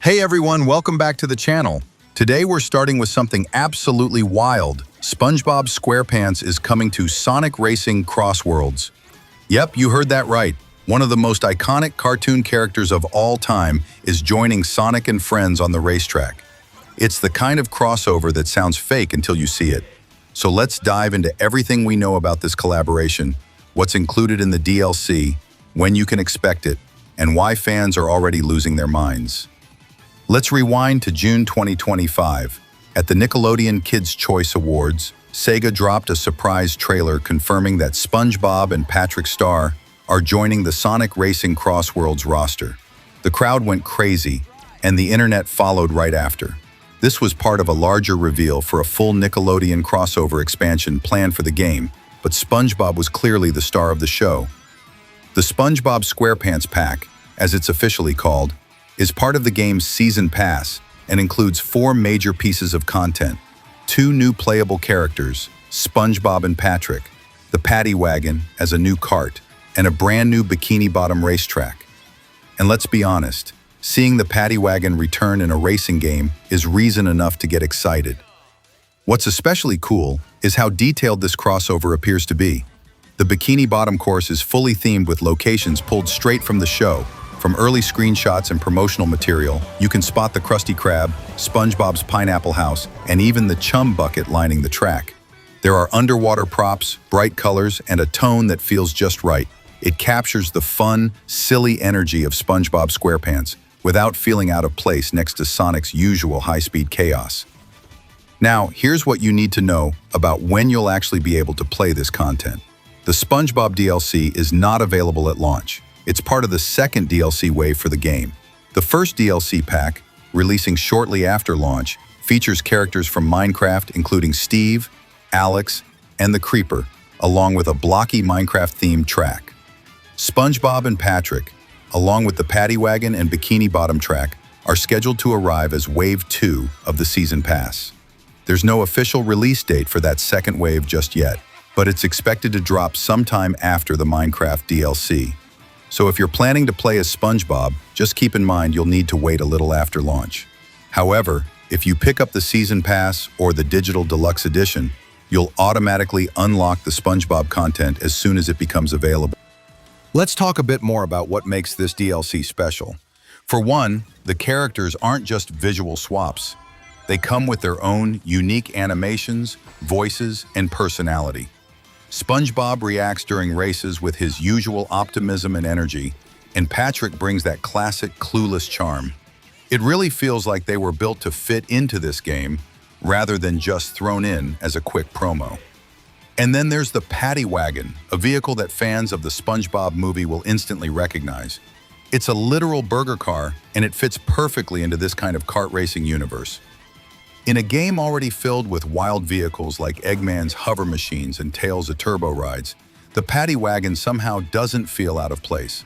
Hey everyone, welcome back to the channel. Today we're starting with something absolutely wild. SpongeBob SquarePants is coming to Sonic Racing CrossWorlds. Yep, you heard that right. One of the most iconic cartoon characters of all time is joining Sonic and friends on the racetrack. It's the kind of crossover that sounds fake until you see it. So let's dive into everything we know about this collaboration, what's included in the DLC, when you can expect it, and why fans are already losing their minds. Let's rewind to June 2025. At the Nickelodeon Kids' Choice Awards, Sega dropped a surprise trailer confirming that SpongeBob and Patrick Star are joining the Sonic Racing CrossWorlds roster. The crowd went crazy, and the internet followed right after. This was part of a larger reveal for a full Nickelodeon crossover expansion planned for the game, but SpongeBob was clearly the star of the show. The SpongeBob SquarePants pack, as it's officially called, is part of the game's Season Pass and includes 4 major pieces of content: 2 new playable characters, SpongeBob and Patrick, the Paddy Wagon as a new kart, and a brand new Bikini Bottom racetrack. And let's be honest, seeing the Paddy Wagon return in a racing game is reason enough to get excited. What's especially cool is how detailed this crossover appears to be. The Bikini Bottom course is fully themed with locations pulled straight from the show. From early screenshots and promotional material, you can spot the Krusty Krab, SpongeBob's Pineapple House, and even the Chum Bucket lining the track. There are underwater props, bright colors, and a tone that feels just right. It captures the fun, silly energy of SpongeBob SquarePants without feeling out of place next to Sonic's usual high-speed chaos. Now, here's what you need to know about when you'll actually be able to play this content. The SpongeBob DLC is not available at launch. It's part of the second DLC wave for the game. The first DLC pack, releasing shortly after launch, features characters from Minecraft including Steve, Alex, and the Creeper, along with a blocky Minecraft-themed track. SpongeBob and Patrick, along with the Paddy Wagon and Bikini Bottom track, are scheduled to arrive as Wave 2 of the Season Pass. There's no official release date for that second wave just yet, but it's expected to drop sometime after the Minecraft DLC. So if you're planning to play as SpongeBob, just keep in mind you'll need to wait a little after launch. However, if you pick up the Season Pass or the Digital Deluxe Edition, you'll automatically unlock the SpongeBob content as soon as it becomes available. Let's talk a bit more about what makes this DLC special. For one, the characters aren't just visual swaps. They come with their own unique animations, voices, and personality. SpongeBob reacts during races with his usual optimism and energy, and Patrick brings that classic clueless charm. It really feels like they were built to fit into this game, rather than just thrown in as a quick promo. And then there's the Paddy Wagon, a vehicle that fans of the SpongeBob movie will instantly recognize. It's a literal burger car, and it fits perfectly into this kind of kart racing universe. In a game already filled with wild vehicles like Eggman's hover machines and Tails' turbo rides, the Paddy Wagon somehow doesn't feel out of place.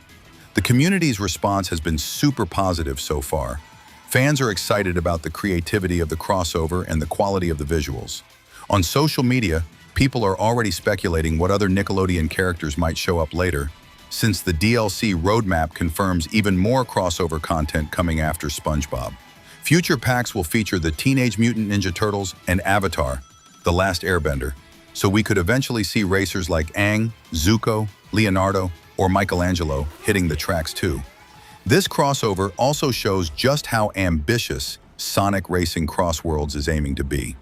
The community's response has been super positive so far. Fans are excited about the creativity of the crossover and the quality of the visuals. On social media, people are already speculating what other Nickelodeon characters might show up later, since the DLC Roadmap confirms even more crossover content coming after SpongeBob. Future packs will feature the Teenage Mutant Ninja Turtles and Avatar, The Last Airbender, so we could eventually see racers like Aang, Zuko, Leonardo, or Michelangelo hitting the tracks too. This crossover also shows just how ambitious Sonic Racing CrossWorlds is aiming to be.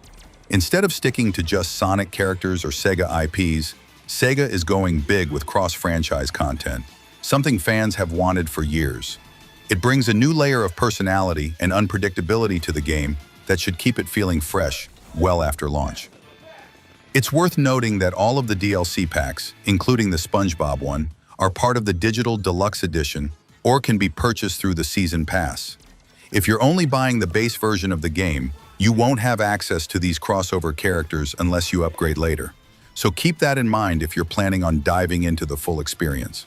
Instead of sticking to just Sonic characters or Sega IPs, Sega is going big with cross-franchise content, something fans have wanted for years. It brings a new layer of personality and unpredictability to the game that should keep it feeling fresh well after launch. It's worth noting that all of the DLC packs, including the SpongeBob one, are part of the Digital Deluxe Edition or can be purchased through the Season Pass. If you're only buying the base version of the game, you won't have access to these crossover characters unless you upgrade later. So keep that in mind if you're planning on diving into the full experience.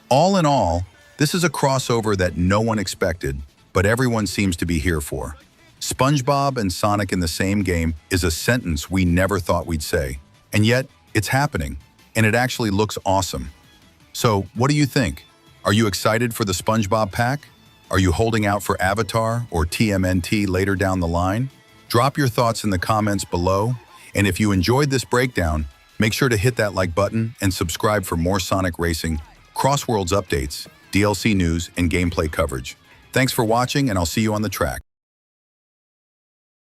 All in all, this is a crossover that no one expected, but everyone seems to be here for. SpongeBob and Sonic in the same game is a sentence we never thought we'd say, and yet it's happening, and it actually looks awesome. So, what do you think? Are you excited for the SpongeBob pack? Are you holding out for Avatar or TMNT later down the line? Drop your thoughts in the comments below, and if you enjoyed this breakdown, make sure to hit that like button and subscribe for more Sonic Racing, CrossWorlds updates, DLC news, and gameplay coverage. Thanks for watching, and I'll see you on the track.